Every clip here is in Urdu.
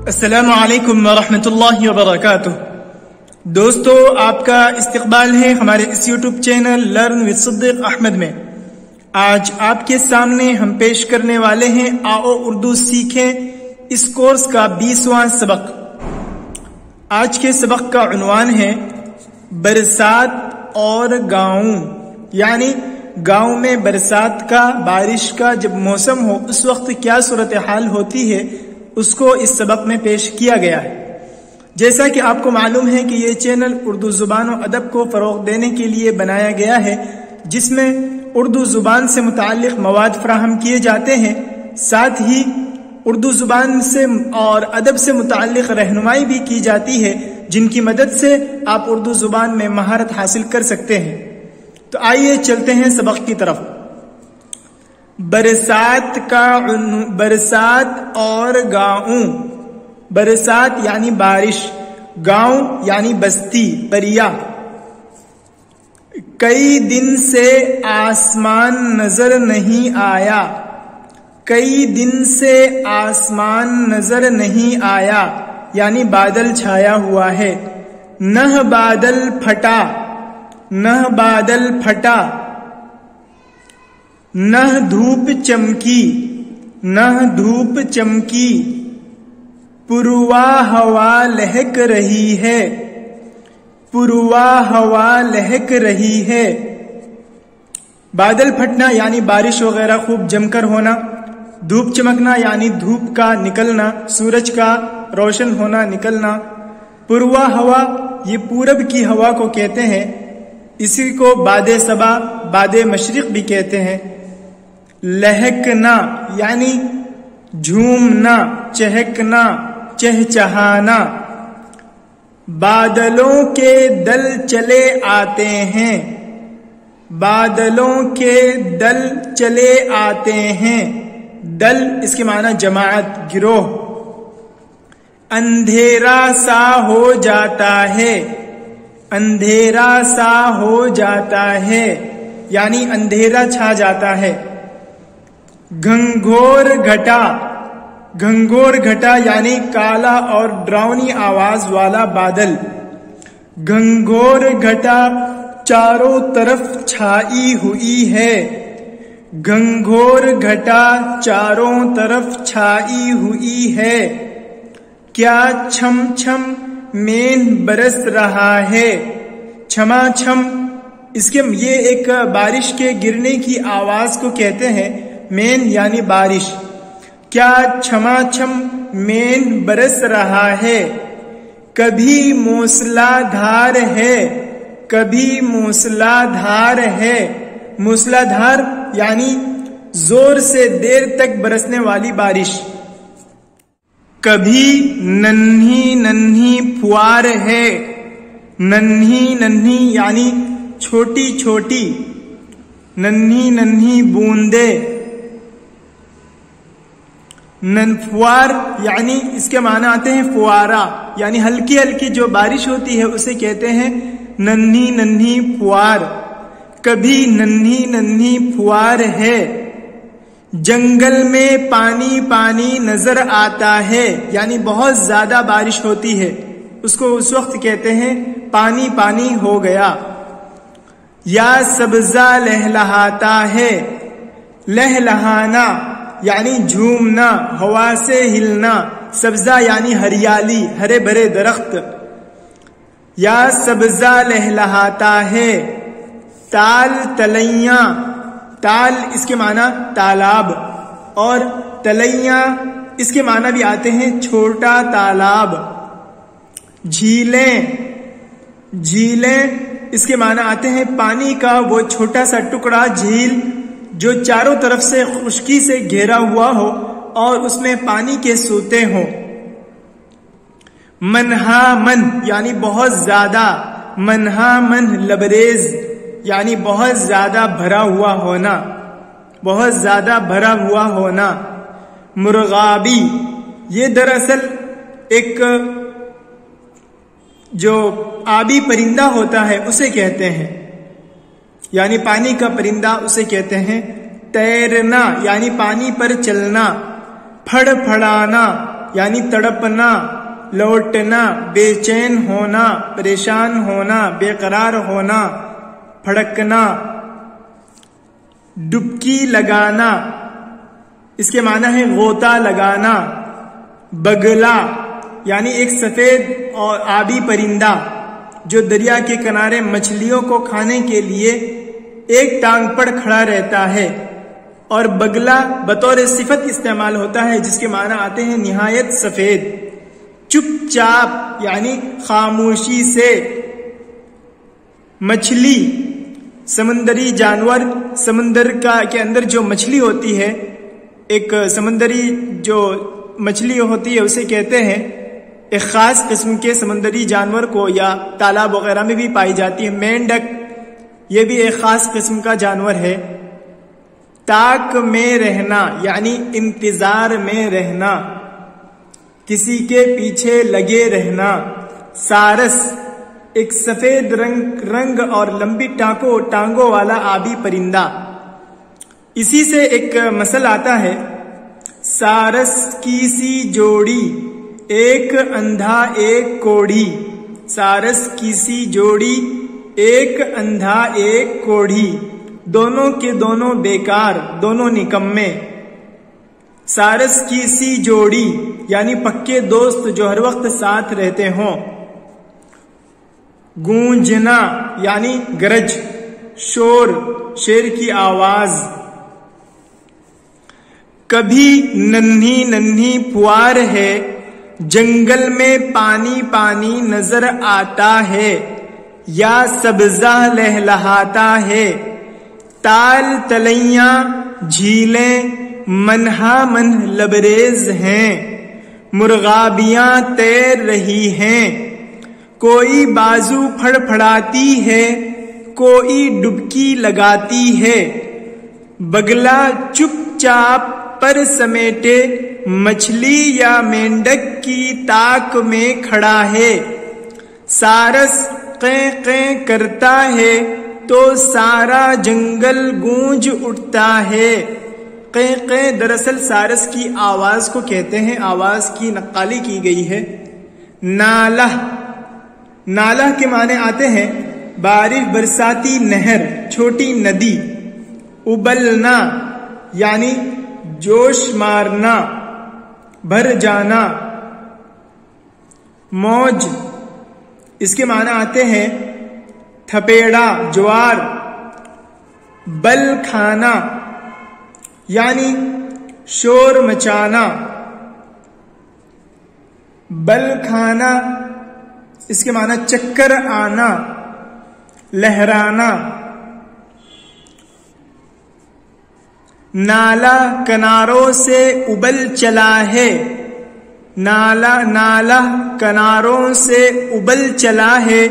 السلام علیکم ورحمۃ اللہ وبرکاتہ۔ دوستو، آپ کا استقبال ہے ہمارے اس یوٹیوب چینل لرن وتھ صدیق احمد میں۔ آج آپ کے سامنے ہم پیش کرنے والے ہیں آؤ اردو سیکھیں اس کورس کا 20واں سبق۔ آج کے سبق کا عنوان ہے برسات اور گاؤں، یعنی گاؤں میں برسات کا، بارش کا جب موسم ہو اس وقت کیا صورتحال ہوتی ہے، اس کو اس سبق میں پیش کیا گیا ہے۔ جیسا کہ آپ کو معلوم ہے کہ یہ چینل اردو زبان و ادب کو فروغ دینے کے لیے بنایا گیا ہے، جس میں اردو زبان سے متعلق مواد فراہم کیے جاتے ہیں، ساتھ ہی اردو زبان سے اور ادب سے متعلق رہنمائی بھی کی جاتی ہے، جن کی مدد سے آپ اردو زبان میں مہارت حاصل کر سکتے ہیں۔ تو آئیے چلتے ہیں سبق کی طرف۔ برسات اور گاؤں۔ برسات یعنی بارش، گاؤں یعنی بستی، قریہ۔ کئی دن سے آسمان نظر نہیں آیا۔ کئی دن سے آسمان نظر نہیں آیا یعنی بادل چھایا ہوا ہے۔ نہ بادل پھٹا، نہ بادل پھٹا۔ نہ دھوپ چمکی، نہ دھوپ چمکی۔ پروا ہوا لہک رہی ہے، پروا ہوا لہک رہی ہے۔ بادل پھٹنا یعنی بارش وغیرہ خوب جم کر ہونا، دھوپ چمکنا یعنی دھوپ کا نکلنا، سورج کا روشن ہونا، نکلنا۔ پروا ہوا یہ پورب کی ہوا کو کہتے ہیں، اسی کو باد صبا، باد مشرق بھی کہتے ہیں۔ لہکنا یعنی جھومنا، چہکنا، چہچہانا۔ بادلوں کے دل چلے آتے ہیں، بادلوں کے دل چلے آتے ہیں۔ دل اس کے معنی جماعت، گروہ۔ اندھیرا سا ہو جاتا ہے، اندھیرا سا ہو جاتا ہے یعنی اندھیرا چھا جاتا ہے۔ گھنگھور گھٹا، گھنگھور گھٹا یعنی کالا اور ڈراؤنی آواز والا بادل۔ گھنگھور گھٹا چاروں طرف چھائی ہوئی ہے، گھنگھور گھٹا چاروں طرف چھائی ہوئی ہے۔ کیا چھم چھم مین برس رہا ہے، چھما چھم اس کے یہ ایک بارش کے گرنے کی آواز کو کہتے ہیں، مین یعنی بارش۔ کیا چھما چھم مین برس رہا ہے۔ کبھی موسلا دھار ہے، کبھی موسلا دھار ہے۔ موسلا دھار یعنی زور سے دیر تک برسنے والی بارش۔ کبھی ننھی ننھی پھوار ہے، ننھی ننھی یعنی چھوٹی چھوٹی، ننھی ننھی بوندے۔ فوار یعنی اس کے معنی آتے ہیں فوارہ، یعنی ہلکی ہلکی جو بارش ہوتی ہے اسے کہتے ہیں ننھی ننھی پھوار۔ کبھی ننھی ننھی پھوار ہے۔ جنگل میں پانی پانی نظر آتا ہے یعنی بہت زیادہ بارش ہوتی ہے، اس کو اس وقت کہتے ہیں پانی پانی ہو گیا۔ یا سبزہ لہلہاتا ہے، لہلہانا یعنی جھومنا، ہوا سے ہلنا۔ سبزہ یعنی ہریالی، ہرے بھرے درخت۔ یا سبزہ لہلہاتا ہے۔ تال تلیاں، تال اس کے معنی تالاب، اور تلیاں اس کے معنی بھی آتے ہیں چھوٹا تالاب۔ جھیلیں، جھیلیں اس کے معنی آتے ہیں پانی کا وہ چھوٹا سا ٹکڑا، جھیل جو چاروں طرف سے خشکی سے گھیرا ہوا ہو اور اس میں پانی کے سوتے ہوں۔ منہا من یعنی بہت زیادہ، منہا من لبریز یعنی بہت زیادہ بھرا ہوا ہونا، بہت زیادہ بھرا ہوا ہونا۔ مرغابی یہ دراصل ایک جو آبی پرندہ ہوتا ہے اسے کہتے ہیں، یعنی پانی کا پرندہ اسے کہتے ہیں۔ تیرنا یعنی پانی پر چلنا۔ پھڑ پھڑانا یعنی تڑپنا، لوٹنا، بے چین ہونا، پریشان ہونا، بے قرار ہونا، پھڑکنا. ڈبکی لگانا، اس کے معنی ہے غوطہ لگانا. بگلا یعنی ایک سفید اور آبی پرندہ جو دریا کے کنارے مچھلیوں کو کھانے کے لیے ایک ٹانگ پر کھڑا رہتا ہے. اور بگلا بطور صفت استعمال ہوتا ہے جس کے معنی آتے ہیں نہایت سفید. چپ چاپ یعنی خاموشی سے. مچھلی سمندری جانور، سمندر کے اندر جو مچھلی ہوتی ہے، ایک سمندری جو مچھلی ہوتی ہے اسے کہتے ہیں. ایک خاص قسم کے سمندری جانور کو یا تالاب وغیرہ میں بھی پائی جاتی ہے. مینڈک یہ بھی ایک خاص قسم کا جانور ہے. تاک میں رہنا یعنی انتظار میں رہنا، کسی کے پیچھے لگے رہنا. سارس ایک سفید رنگ اور لمبی ٹانگوں والا آبی پرندہ. اسی سے ایک مثل آتا ہے، سارس کی سی جوڑی ایک اندھا ایک کوڑھی. سارس کی سی جوڑی ایک اندھا ایک کوڑھی، دونوں کے دونوں بیکار، دونوں نکمے. سارس کی سی جوڑی یعنی پکے دوست جو ہر وقت ساتھ رہتے ہوں. گونجنا یعنی گرج، شور، شیر کی آواز. کبھی ننھی ننھی پھوار ہے، جنگل میں پانی پانی نظر آتا ہے، یا سبزہ لہلہاتا ہے. تال تلیاں جھیلیں منہا من لبریز ہیں، مرغابیاں تیر رہی ہیں. کوئی بازو پھڑ پھڑاتی ہے، کوئی ڈبکی لگاتی ہے. بگلا چپ چاپ پر سمیٹے مچھلی یا مینڈک کی تاک میں کھڑا ہے. سارس قیں قیں کرتا ہے تو سارا جنگل گونج اٹھتا ہے. قیں قیں دراصل سارس کی آواز کو کہتے ہیں، آواز کی نقالی کی گئی ہے. نالہ، نالہ کے معنی آتے ہیں بارش برساتی نہر، چھوٹی ندی. ابلنا یعنی جوش مارنا، بھر جانا. موج اس کے معنی آتے ہیں تھپیڑا، جوار. بل کھانا یعنی شور مچانا. بل کھانا اس کے معنی چکر آنا، لہرانا. نالا کناروں سے ابل چلا ہے. نالا کناروں سے ابل چلا ہے،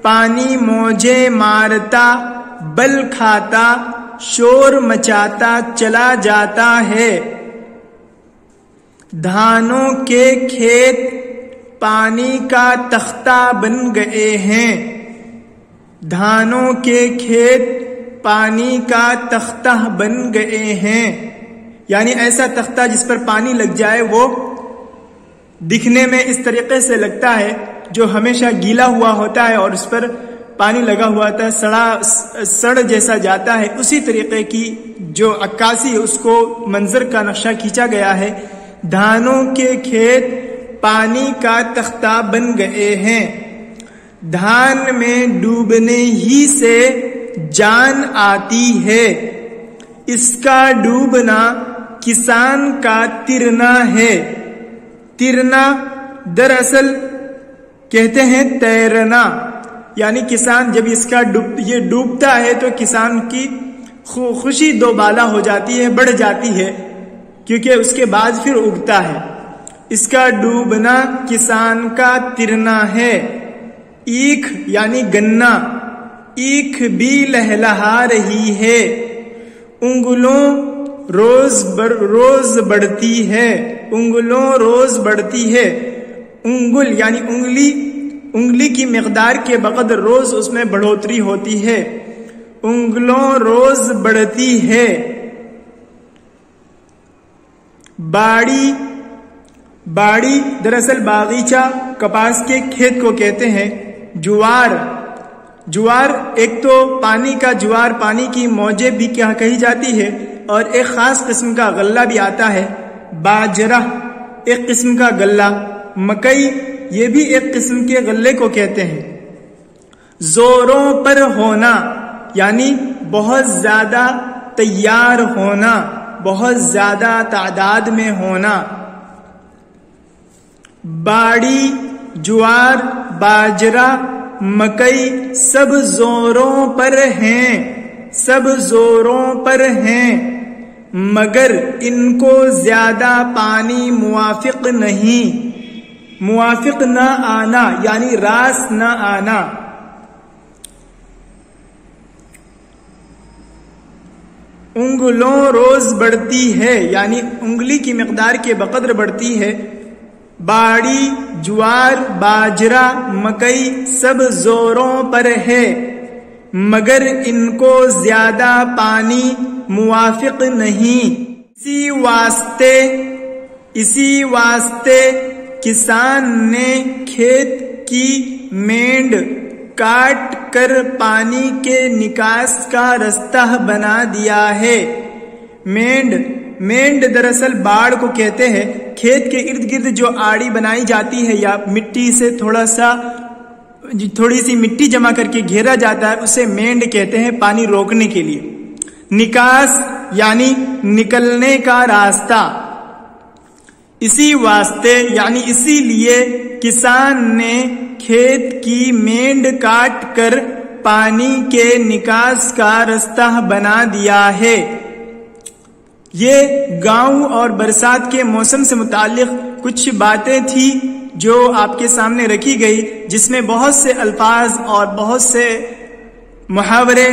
پانی موجیں مارتا، بل کھاتا، شور مچاتا چلا جاتا ہے. دھانوں کے کھیت پانی کا تختہ بن گئے ہیں. دھانوں کے کھیت پانی کا تختہ بن گئے ہیں یعنی ایسا تختہ جس پر پانی لگ جائے وہ دکھنے میں اس طریقے سے لگتا ہے جو ہمیشہ گیلا ہوا ہوتا ہے اور اس پر پانی لگا ہوا ہوتا ہے، سڑ جیسا جاتا ہے. اسی طریقے کی جو عکاسی اس کو منظر کا نقشہ کھینچا گیا ہے. دھانوں کے کھیت پانی کا تختہ بن گئے ہیں. دھان میں ڈوبنے ہی سے جان آتی ہے، اس کا ڈوبنا کسان کا ترنا ہے. ترنا دراصل کہتے ہیں تیرنا، یعنی کسان جب اس کا یہ ڈوبتا ہے تو کسان کی خوشی دو بالا ہو جاتی ہے، بڑھ جاتی ہے، کیونکہ اس کے بعد پھر اگتا ہے. اس کا ڈوبنا کسان کا ترنا ہے. ایکھ یعنی گنا، ایکھ بھی لہلہا رہی ہے. انگلوں روز بڑھتی ہے، انگلوں روز بڑھتی ہے. انگل یعنی انگلی کی مقدار کے بقدر روز اس میں بڑھوتری ہوتی ہے. انگلوں روز بڑھتی ہے. باڑی باڑی دراصل باغیچہ کپاس کے کھیت کو کہتے ہیں۔ جوار ایک تو پانی کا جوار، پانی کی موجیں بھی کیا کہی جاتی ہے، اور ایک خاص قسم کا غلہ بھی آتا ہے۔ باجرہ ایک قسم کا غلہ، مکئی یہ بھی ایک قسم کے غلے کو کہتے ہیں۔ زوروں پر ہونا یعنی بہت زیادہ تیار ہونا، بہت زیادہ تعداد میں ہونا۔ باڑی، جوار، باجرہ، مکئی سب زوروں پر ہیں، سب زوروں پر ہیں، مگر ان کو زیادہ پانی موافق نہیں، موافق نہ آنا یعنی راس نہ آنا۔ انگلوں روز بڑھتی ہے یعنی انگلی کی مقدار کے بقدر بڑھتی ہے۔ باڑی، جوار، باجرہ، مکئی سب زوروں پر ہے، مگر ان کو زیادہ پانی موافق نہیں۔ اسی واسطے کسان نے کھیت کی مینڈ کاٹ کر پانی کے نکاس کا رستہ بنا دیا ہے۔ مینڈ دراصل باڑ کو کہتے ہیں۔ کھیت کے ارد گرد جو آڑی بنائی جاتی ہے یا مٹی سے تھوڑی سی مٹی جمع کر کے گھیرا جاتا ہے، اسے مینڈ کہتے ہیں، پانی روکنے کے لیے۔ نکاس یعنی نکلنے کا راستہ۔ اسی واسطے یعنی اسی لیے کسان نے کھیت کی مینڈ کاٹ کر پانی کے نکاس کا رستہ بنا دیا ہے۔ یہ گاؤں اور برسات کے موسم سے متعلق کچھ باتیں تھی جو آپ کے سامنے رکھی گئی، جس میں بہت سے الفاظ اور بہت سے محاورے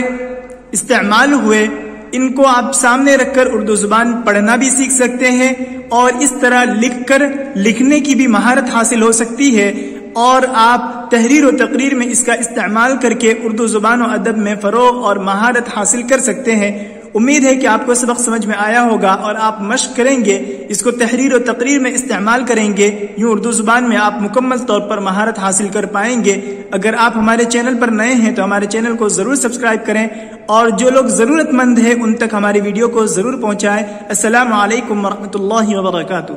استعمال ہوئے۔ ان کو آپ سامنے رکھ کر اردو زبان پڑھنا بھی سیکھ سکتے ہیں، اور اس طرح لکھ کر لکھنے کی بھی مہارت حاصل ہو سکتی ہے، اور آپ تحریر و تقریر میں اس کا استعمال کر کے اردو زبان و ادب میں فروغ اور مہارت حاصل کر سکتے ہیں۔ امید ہے کہ آپ کو سبق سمجھ میں آیا ہوگا، اور آپ مشق کریں گے، اس کو تحریر و تقریر میں استعمال کریں گے، یوں اردو زبان میں آپ مکمل طور پر مہارت حاصل کر پائیں گے۔ اگر آپ ہمارے چینل پر نئے ہیں تو ہمارے چینل کو ضرور سبسکرائب کریں، اور جو لوگ ضرورت مند ہیں ان تک ہماری ویڈیو کو ضرور پہنچائیں۔ السلام علیکم ورحمۃ اللہ وبرکاتہ۔